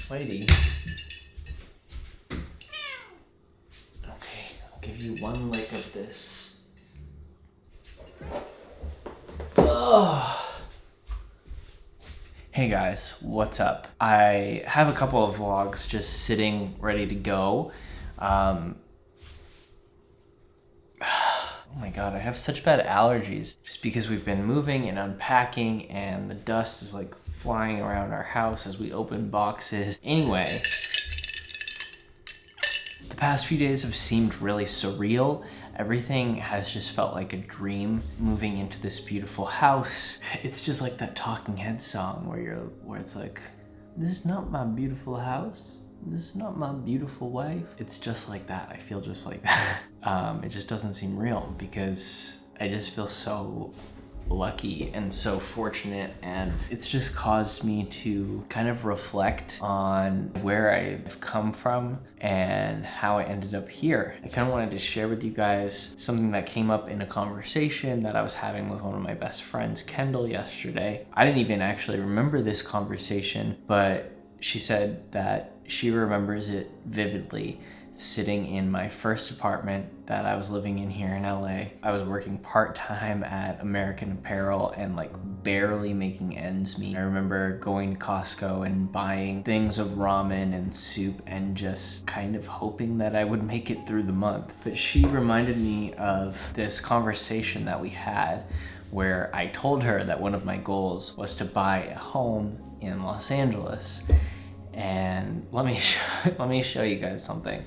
Whitey. Okay, I'll give you one lick of this. Oh. Hey guys, what's up? I have a couple of vlogs just sitting ready to go. Oh my god, I have such bad allergies just because we've been moving and unpacking and the dust is like flying around our house as we open boxes. Anyway, the past few days have seemed really surreal. Everything has just felt like a dream moving into this beautiful house. It's just like that Talking Heads song where it's like, this is not my beautiful house. This is not my beautiful wife. It's just like that. I feel just like that. It just doesn't seem real because I just feel so lucky and so fortunate, and it's just caused me to kind of reflect on where I've come from and how I ended up here. I kind of wanted to share with you guys something that came up in a conversation that I was having with one of my best friends, Kendall, yesterday. I didn't even actually remember this conversation, but she said that she remembers it vividly, sitting in my first apartment that I was living in here in LA. I was working part-time at American Apparel and like barely making ends meet. I remember going to Costco and buying things of ramen and soup and just kind of hoping that I would make it through the month. But she reminded me of this conversation that we had where I told her that one of my goals was to buy a home in Los Angeles. And let me show you guys something.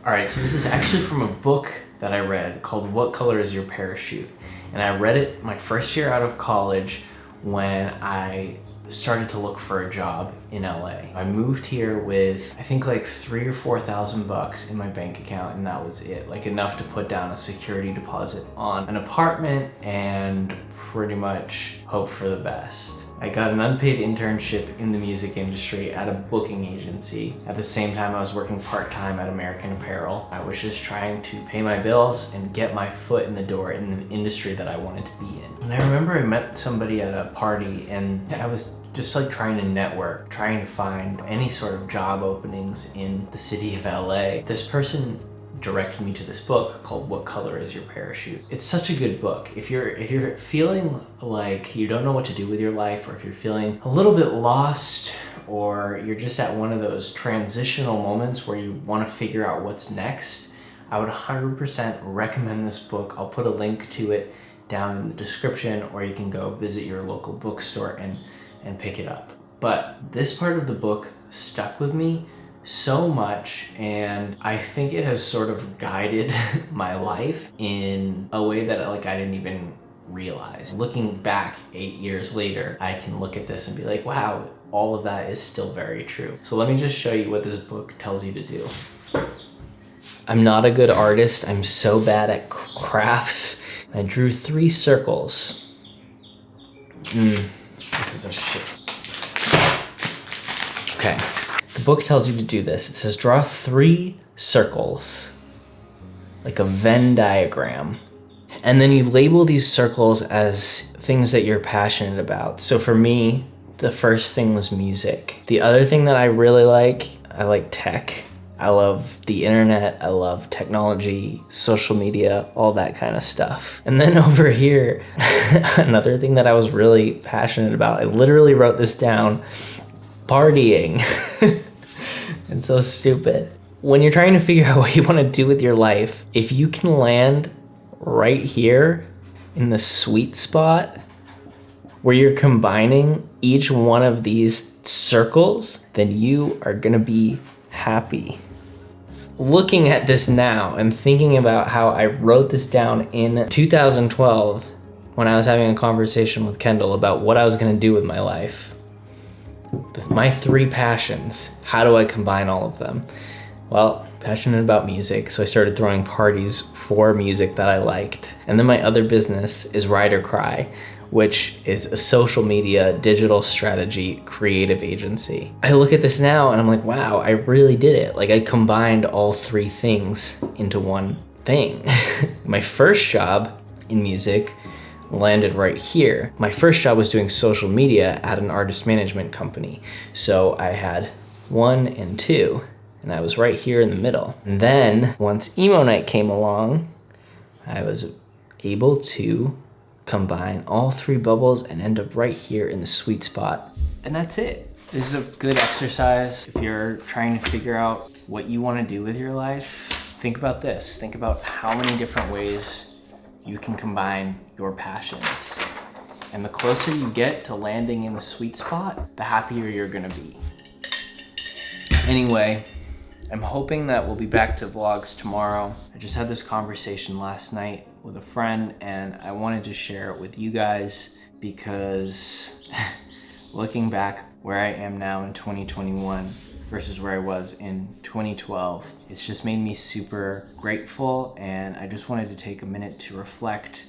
All right, so this is actually from a book that I read called What Color Is Your Parachute? And I read it my first year out of college when I started to look for a job in LA. I moved here with, I think like $3,000 or $4,000 in my bank account, and that was it. Like enough to put down a security deposit on an apartment and pretty much hope for the best. I got an unpaid internship in the music industry at a booking agency. At the same time, I was working part-time at American Apparel. I was just trying to pay my bills and get my foot in the door in the industry that I wanted to be in. And I remember I met somebody at a party and I was just like trying to network, trying to find any sort of job openings in the city of LA. This person directed me to this book called What Color Is Your Parachute? It's such a good book. If you're feeling like you don't know what to do with your life, or if you're feeling a little bit lost, or you're just at one of those transitional moments where you want to figure out what's next, I would 100% recommend this book. I'll put a link to it down in the description, or you can go visit your local bookstore and pick it up. But this part of the book stuck with me so much, and I think it has sort of guided my life in a way that like I didn't even realize. Looking back 8 years later, I can look at this and be like, wow, all of that is still very true. So let me just show you what this book tells you to do. I'm not a good artist. I'm so bad at crafts. I drew 3 circles. This is a shit. Okay. The book tells you to do this. It says draw 3 circles, like a Venn diagram. And then you label these circles as things that you're passionate about. So for me, the first thing was music. The other thing that I really like, I like tech. I love the internet, I love technology, social media, all that kind of stuff. And then over here, another thing that I was really passionate about, I literally wrote this down, partying. It's so stupid. When you're trying to figure out what you want to do with your life, if you can land right here in the sweet spot where you're combining each one of these circles, then you are gonna be happy. Looking at this now and thinking about how I wrote this down in 2012 when I was having a conversation with Kendall about what I was gonna do with my life. My 3 passions, how do I combine all of them? Well, passionate about music, so I started throwing parties for music that I liked. And then my other business is Ride or Cry, which is a social media, digital strategy, creative agency. I look at this now and I'm like, wow, I really did it. Like I combined all three things into one thing. My first job in music landed right here. My first job was doing social media at an artist management company. So I had 1 and 2, and I was right here in the middle. And then once Emo Night came along, I was able to combine all 3 bubbles and end up right here in the sweet spot. And that's it. This is a good exercise. If you're trying to figure out what you want to do with your life, think about this. Think about how many different ways you can combine your passions. And the closer you get to landing in the sweet spot, the happier you're gonna be. Anyway, I'm hoping that we'll be back to vlogs tomorrow. I just had this conversation last night with a friend and I wanted to share it with you guys because looking back where I am now in 2021 versus where I was in 2012, it's just made me super grateful, and I just wanted to take a minute to reflect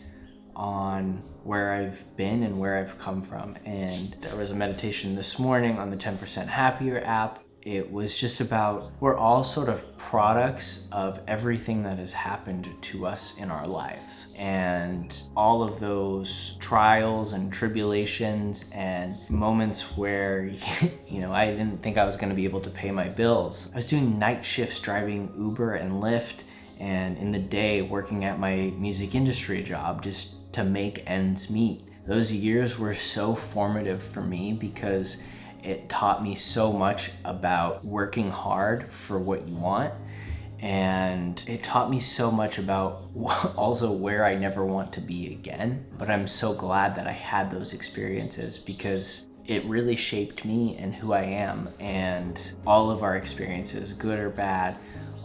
on where I've been and where I've come from. And there was a meditation this morning on the 10% Happier app. It was just about, we're all sort of products of everything that has happened to us in our life. And all of those trials and tribulations and moments where, I didn't think I was gonna be able to pay my bills. I was doing night shifts driving Uber and Lyft, and in the day working at my music industry job just to make ends meet. Those years were so formative for me because it taught me so much about working hard for what you want. And it taught me so much about also where I never want to be again. But I'm so glad that I had those experiences because it really shaped me and who I am. And all of our experiences, good or bad,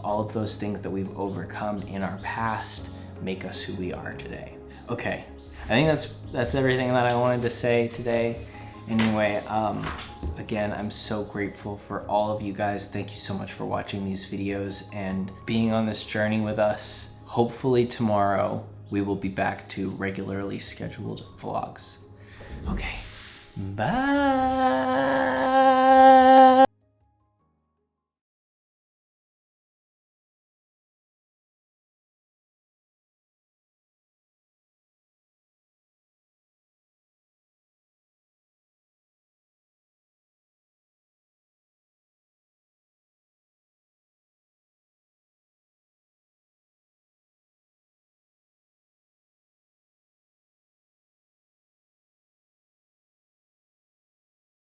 all of those things that we've overcome in our past make us who we are today. Okay, I think that's everything that I wanted to say today. Anyway, again, I'm so grateful for all of you guys. Thank you so much for watching these videos and being on this journey with us. Hopefully tomorrow we will be back to regularly scheduled vlogs. Okay, bye.